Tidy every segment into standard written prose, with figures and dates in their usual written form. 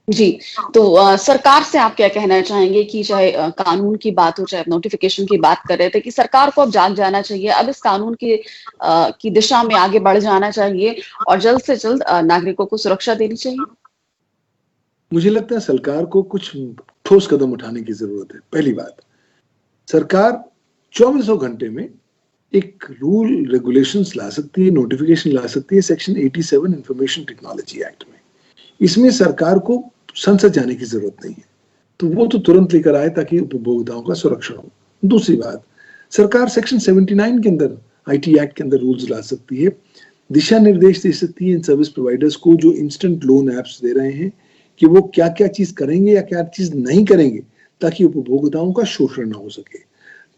जी, तो सरकार से आप क्या कहना चाहेंगे कि चाहे कानून की बात हो, चाहे नोटिफ़िकेशन की बात कर रहे थे कि सरकार को अब जाग जाना चाहिए, अब इस कानून की दिशा में आगे बढ़ जाना चाहिए और जल्द से जल्द नागरिकों को सुरक्षा देनी चाहिए? मुझे लगता है सरकार को कुछ ठोस कदम उठाने की ज़रूरत है। पहली बात, सरकार चौबीसों घंटे में एक रूल रेगुलेशंस ला सकती है, नोटिफ़िकेशन ला सकती है सेक्शन 87 इन्फॉर्मेशन टेक्नोलॉजी एक्ट में। इसमें सरकार को संसद जाने की ज़रूरत नहीं है। तो वो तो तुरंत लेकर आए ताकि उपभोक्ताओं का सुरक्षण हो। दूसरी बात, सरकार सेक्शन 79 के अंदर आईटी एक्ट के अंदर रूल्स ला सकती है, दिशा निर्देश दे सकती है इन सर्विस प्रोवाइडर्स को जो इंस्टेंट लोन ऐप्स दे रहे हैं कि वो क्या-क्या चीज़ करेंगे या क्या चीज़ नहीं करेंगे ताकि उपभोक्ताओं का शोषण ना हो सके।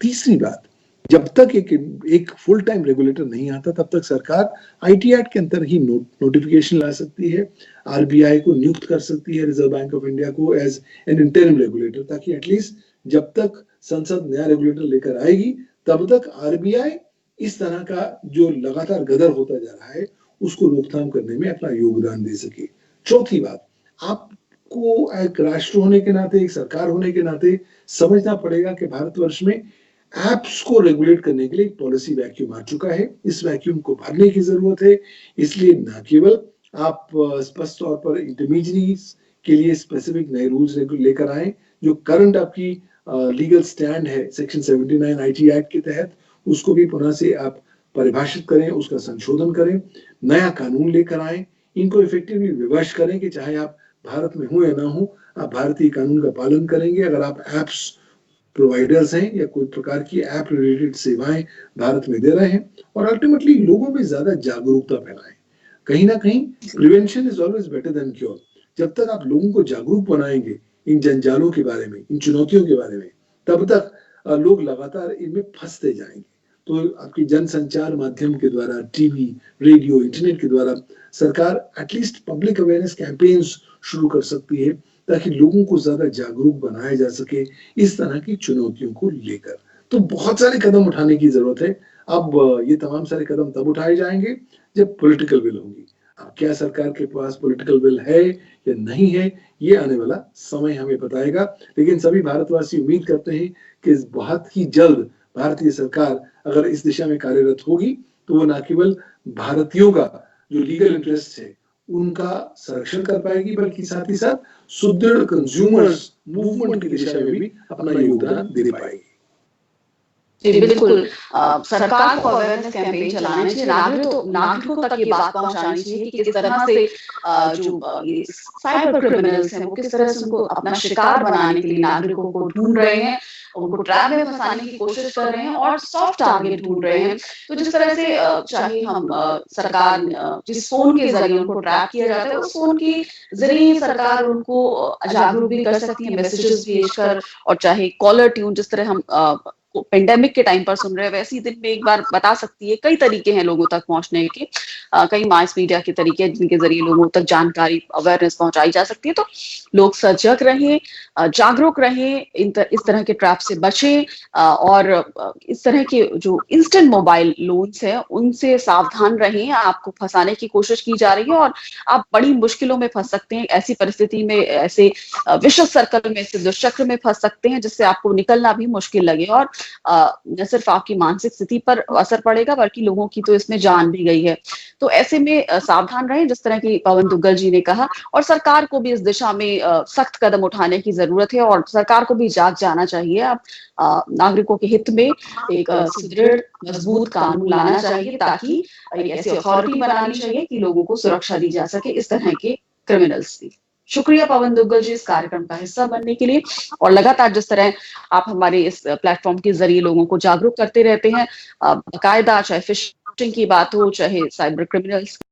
तीसरी बात, जब तक एक फुल टाइम रेगुलेटर नहीं आता तब तक सरकार आईटी एक्ट के अंदर ही नोटिफिकेशन ला सकती है, आरबीआई को नियुक्त कर सकती है, रिजर्व बैंक ऑफ इंडिया को एज एन इंटरिम रेगुलेटर, ताकि एटलीस्ट जब तक संसद नया रेगुलेटर लेकर आएगी तब तक आरबीआई इस तरह का जो लगातार गदर होता जा रहा है उसको रोकथाम करने में अपना योगदान दे सके। चौथी बात, आपको एक राष्ट्र होने के नाते, एक सरकार होने के नाते समझना पड़ेगा कि भारतवर्ष में ऐप्स को रेगुलेट करने के लिए एक पॉलिसी वैक्यूम आ चुका है। इस वैक्यूम को भरने की जरूरत है। इसलिए न केवल आप स्पष्ट तौर पर इंटरमीडियरीज के लिए स्पेसिफिक नए रूल्स लेकर आए, जो करंट आपकी लीगल स्टैंड है सेक्शन 79 आईटी एक्ट के तहत, उसको भी पुनः से आप परिभाषित करें, उसका संशोधन करें, नया कानून लेकर आए, इनको इफेक्टिवली विवश करें कि चाहे आप भारत में हो या ना हो, आप भारतीय कानून का पालन करेंगे। अगर आप ऐप्स प्रोवाइडर्स हैं या कोई प्रकार की ऐप रिलेटेड सेवाएं भारत में दे रहे हैं, और अल्टीमेटली लोगों में ज्यादा जागरूकता फैलाएं। कहीं ना कहीं prevention is always better than cure. जब तक आप लोगों को जागरूक बनाएंगे इन जंजालों के बारे में, इन चुनौतियों के बारे में, तब तक लोग लगातार इनमें फंसते जाएंगे। तो आपकी जनसंचार माध्यम के द्वारा, टीवी, रेडियो, इंटरनेट के द्वारा सरकार एटलीस्ट पब्लिक अवेयरनेस कैंपेन्स शुरू कर सकती है ताकि लोगों को ज्यादा जागरूक बनाया जा सके इस तरह की चुनौतियों को लेकर। तो बहुत सारे कदम उठाने की जरूरत है। अब ये तमाम सारे कदम तब उठाए जाएंगे जब पॉलिटिकल विल होगी। अब क्या सरकार के पास पॉलिटिकल विल है या नहीं है, ये आने वाला समय हमें बताएगा। लेकिन सभी भारतवासी उम्मीद करते हैं कि बहुत ही जल्द भारतीय सरकार अगर इस दिशा में कार्यरत होगी तो वो न केवल भारतीयों का जो लीगल इंटरेस्ट है उनका संरक्षण कर पाएगी, बल्कि साथ ही साथ सुदृढ़ कंज्यूमर्स मूवमेंट की दिशा में भी अपना योगदान दे पाएगी। जी, बिल्कुल। सरकार को अवेयरनेस कैंपेन चलाने चाहिए, नागरिकों तक ये बात पहुँचानी चाहिए कि किस तरह से जो ये साइबर क्रिमिनल्स हैं, वो किस तरह से उनको अपना शिकार बनाने के लिए नागरिकों को ढूँढ रहे हैं, उनको ट्रैप में फँसाने की कोशिश कर रहे हैं और सॉफ्ट टारगेट ढूँढ रहे हैं। तो जिस तरह से चाहे हम सरकार जिस फ़ोन के ज़रिए उनको ट्रैप किया जाता है, उस फ़ोन के ज़रिए सरकार उनको जागरूक भी कर सकती है, मैसेजेस भेजकर और चाहे कॉलर ट्यून जिस तरह हम पेंडेमिक के टाइम पर सुन रहे हैं, वैसे ही दिन में एक बार बता सकती है। कई तरीके हैं लोगों तक पहुंचने के, कई मास मीडिया के तरीके हैं जिनके जरिए लोगों तक जानकारी, अवेयरनेस पहुंचाई जा सकती है। तो लोग सजग रहें, जागरूक रहें, इस तरह के ट्रैप से बचें और इस तरह के जो इंस्टेंट मोबाइल लोन्स हैं उनसे सावधान रहें। आपको फंसाने की कोशिश की जा रही है और आप बड़ी मुश्किलों में फंस सकते हैं। ऐसी परिस्थिति में, ऐसे विशेष सर्कल में, ऐसे दुष्चक्र में फंस सकते हैं जिससे आपको निकलना भी मुश्किल लगे और न सिर्फ आपकी मानसिक स्थिति पर असर पड़ेगा बल्कि लोगों की तो इसमें जान भी गई है। तो ऐसे में सावधान रहें जिस तरह की पवन दुग्गल जी ने कहा और सरकार को भी इस दिशा में सख्त कदम उठाने की जरूरत है और सरकार को भी जाग जाना चाहिए। अब नागरिकों के हित में एक सुदृढ़ मजबूत कानून लाना चाहिए ताकि एक ऐसी अथॉरिटी बनानी चाहिए कि लोगों को सुरक्षा दी जा सके इस तरह के क्रिमिनल्स की। शुक्रिया पवन दुग्गल जी इस कार्यक्रम का हिस्सा बनने के लिए और लगातार जिस तरह आप हमारे इस प्लेटफॉर्म के जरिए लोगों को जागरूक करते रहते हैं, बाकायदा चाहे फिशिंग की बात हो, चाहे साइबर क्रिमिनल्स